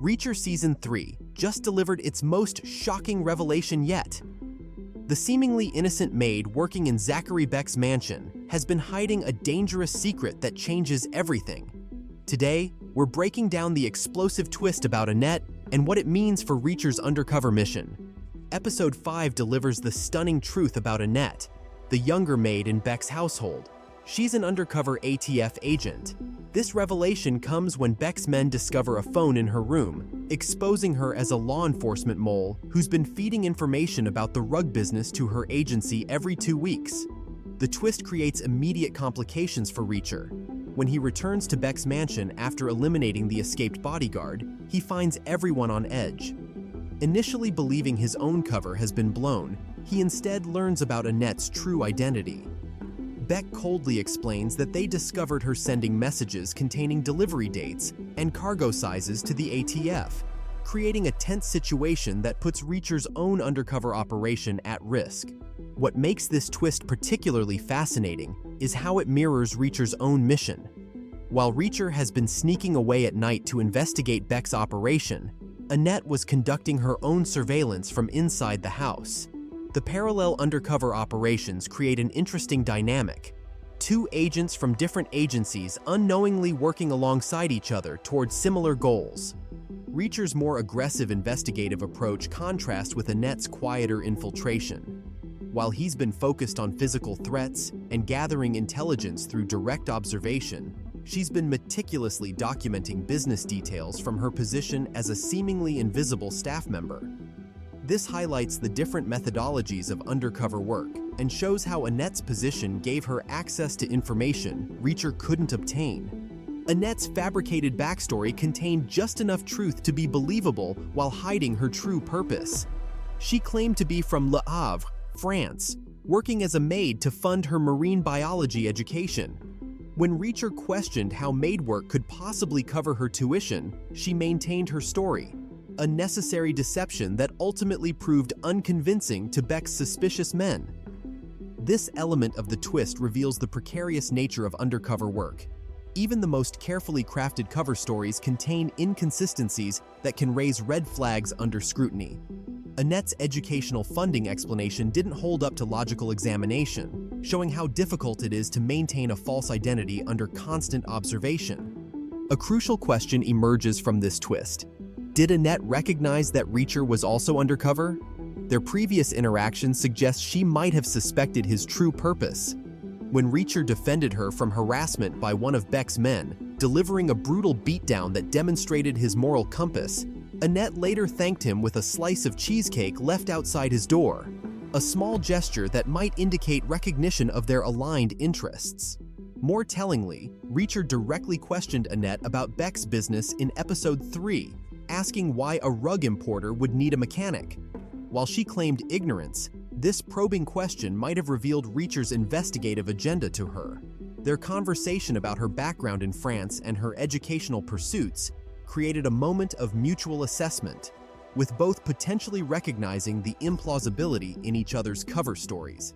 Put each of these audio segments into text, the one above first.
Reacher Season 3 just delivered its most shocking revelation yet. The seemingly innocent maid working in Zachary Beck's mansion has been hiding a dangerous secret that changes everything. Today, we're breaking down the explosive twist about Annette and what it means for Reacher's undercover mission. Episode 5 delivers the stunning truth about Annette, the younger maid in Beck's household. She's an undercover ATF agent. This revelation comes when Beck's men discover a phone in her room, exposing her as a law enforcement mole who's been feeding information about the rug business to her agency every 2 weeks. The twist creates immediate complications for Reacher. When he returns to Beck's mansion after eliminating the escaped bodyguard, he finds everyone on edge. Initially believing his own cover has been blown, he instead learns about Annette's true identity. Beck coldly explains that they discovered her sending messages containing delivery dates and cargo sizes to the ATF, creating a tense situation that puts Reacher's own undercover operation at risk. What makes this twist particularly fascinating is how it mirrors Reacher's own mission. While Reacher has been sneaking away at night to investigate Beck's operation, Annette was conducting her own surveillance from inside the house. The parallel undercover operations create an interesting dynamic. Two agents from different agencies unknowingly working alongside each other towards similar goals. Reacher's more aggressive investigative approach contrasts with Annette's quieter infiltration. While he's been focused on physical threats and gathering intelligence through direct observation, she's been meticulously documenting business details from her position as a seemingly invisible staff member. This highlights the different methodologies of undercover work and shows how Annette's position gave her access to information Reacher couldn't obtain. Annette's fabricated backstory contained just enough truth to be believable while hiding her true purpose. She claimed to be from Le Havre, France, working as a maid to fund her marine biology education. When Reacher questioned how maid work could possibly cover her tuition, she maintained her story, a necessary deception that ultimately proved unconvincing to Beck's suspicious men. This element of the twist reveals the precarious nature of undercover work. Even the most carefully crafted cover stories contain inconsistencies that can raise red flags under scrutiny. Annette's educational funding explanation didn't hold up to logical examination, showing how difficult it is to maintain a false identity under constant observation. A crucial question emerges from this twist. Did Annette recognize that Reacher was also undercover? Their previous interactions suggest she might have suspected his true purpose. When Reacher defended her from harassment by one of Beck's men, delivering a brutal beatdown that demonstrated his moral compass, Annette later thanked him with a slice of cheesecake left outside his door, a small gesture that might indicate recognition of their aligned interests. More tellingly, Reacher directly questioned Annette about Beck's business in Episode 3, asking why a rug importer would need a mechanic. While she claimed ignorance, this probing question might have revealed Reacher's investigative agenda to her. Their conversation about her background in France and her educational pursuits created a moment of mutual assessment, with both potentially recognizing the implausibility in each other's cover stories.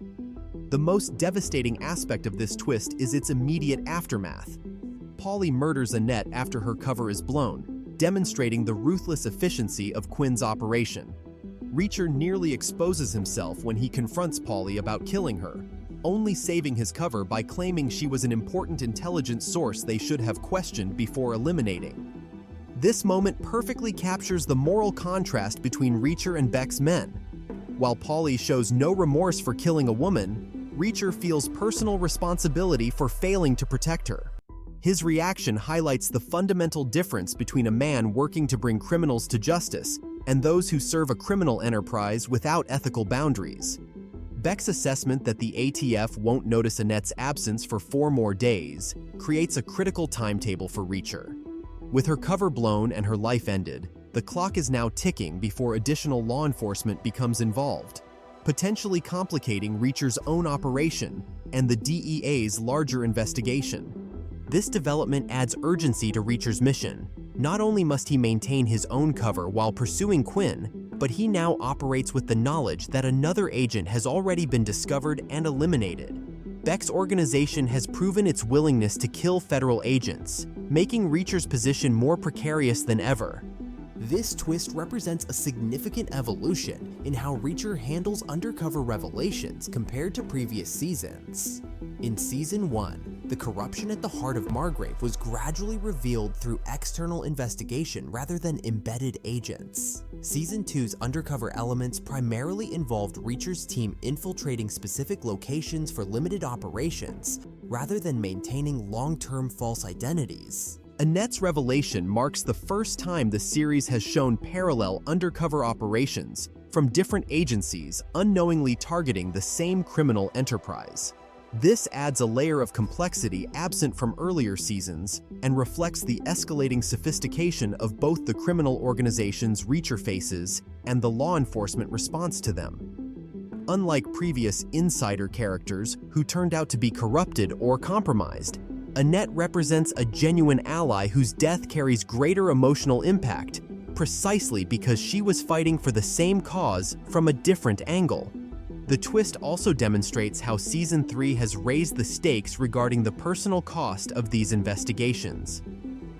The most devastating aspect of this twist is its immediate aftermath. Polly murders Annette after her cover is blown, demonstrating the ruthless efficiency of Quinn's operation. Reacher nearly exposes himself when he confronts Polly about killing her, only saving his cover by claiming she was an important intelligence source they should have questioned before eliminating. This moment perfectly captures the moral contrast between Reacher and Beck's men. While Polly shows no remorse for killing a woman, Reacher feels personal responsibility for failing to protect her. His reaction highlights the fundamental difference between a man working to bring criminals to justice and those who serve a criminal enterprise without ethical boundaries. Beck's assessment that the ATF won't notice Annette's absence for 4 more days creates a critical timetable for Reacher. With her cover blown and her life ended, the clock is now ticking before additional law enforcement becomes involved, potentially complicating Reacher's own operation and the DEA's larger investigation. This development adds urgency to Reacher's mission. Not only must he maintain his own cover while pursuing Quinn, but he now operates with the knowledge that another agent has already been discovered and eliminated. Beck's organization has proven its willingness to kill federal agents, making Reacher's position more precarious than ever. This twist represents a significant evolution in how Reacher handles undercover revelations compared to previous seasons. In Season 1, the corruption at the heart of Margrave was gradually revealed through external investigation rather than embedded agents. Season 2's undercover elements primarily involved Reacher's team infiltrating specific locations for limited operations rather than maintaining long-term false identities. Annette's revelation marks the first time the series has shown parallel undercover operations from different agencies unknowingly targeting the same criminal enterprise. This adds a layer of complexity absent from earlier seasons and reflects the escalating sophistication of both the criminal organizations Reacher faces and the law enforcement response to them. Unlike previous insider characters who turned out to be corrupted or compromised, Annette represents a genuine ally whose death carries greater emotional impact, precisely because she was fighting for the same cause from a different angle. The twist also demonstrates how Season 3 has raised the stakes regarding the personal cost of these investigations.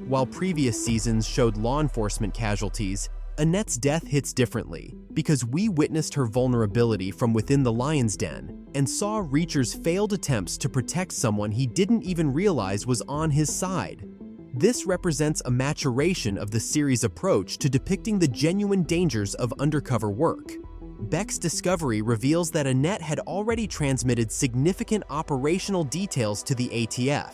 While previous seasons showed law enforcement casualties, Annette's death hits differently because we witnessed her vulnerability from within the lion's den and saw Reacher's failed attempts to protect someone he didn't even realize was on his side. This represents a maturation of the series' approach to depicting the genuine dangers of undercover work. Beck's discovery reveals that Annette had already transmitted significant operational details to the ATF.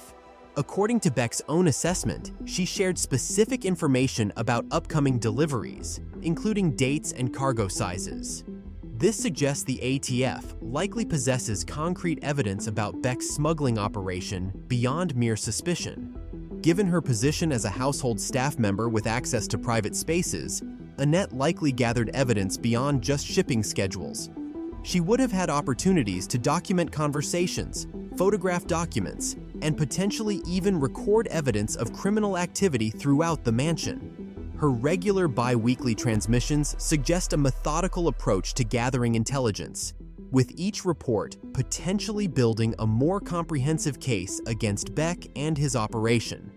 According to Beck's own assessment, she shared specific information about upcoming deliveries, including dates and cargo sizes. This suggests the ATF likely possesses concrete evidence about Beck's smuggling operation beyond mere suspicion. Given her position as a household staff member with access to private spaces, Annette likely gathered evidence beyond just shipping schedules. She would have had opportunities to document conversations, photograph documents, and potentially even record evidence of criminal activity throughout the mansion. Her regular bi-weekly transmissions suggest a methodical approach to gathering intelligence, with each report potentially building a more comprehensive case against Beck and his operation.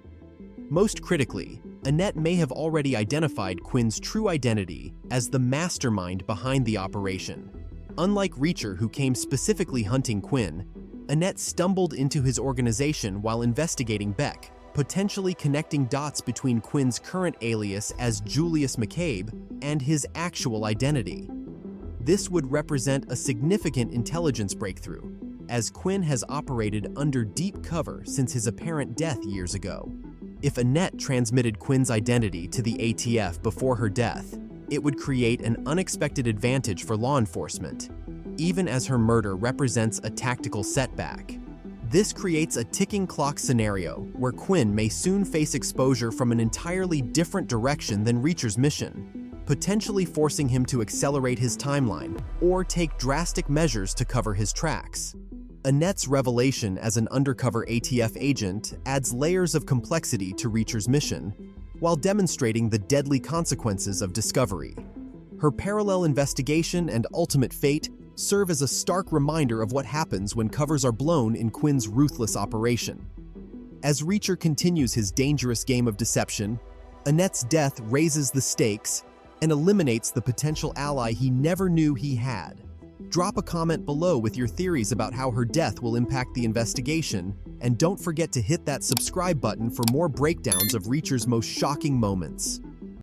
Most critically, Annette may have already identified Quinn's true identity as the mastermind behind the operation. Unlike Reacher, who came specifically hunting Quinn, Annette stumbled into his organization while investigating Beck, potentially connecting dots between Quinn's current alias as Julius McCabe and his actual identity. This would represent a significant intelligence breakthrough, as Quinn has operated under deep cover since his apparent death years ago. If Annette transmitted Quinn's identity to the ATF before her death, it would create an unexpected advantage for law enforcement, even as her murder represents a tactical setback. This creates a ticking clock scenario where Quinn may soon face exposure from an entirely different direction than Reacher's mission, potentially forcing him to accelerate his timeline or take drastic measures to cover his tracks. Annette's revelation as an undercover ATF agent adds layers of complexity to Reacher's mission, while demonstrating the deadly consequences of discovery. Her parallel investigation and ultimate fate serve as a stark reminder of what happens when covers are blown in Quinn's ruthless operation. As Reacher continues his dangerous game of deception, Annette's death raises the stakes and eliminates the potential ally he never knew he had. Drop a comment below with your theories about how her death will impact the investigation, and don't forget to hit that subscribe button for more breakdowns of Reacher's most shocking moments.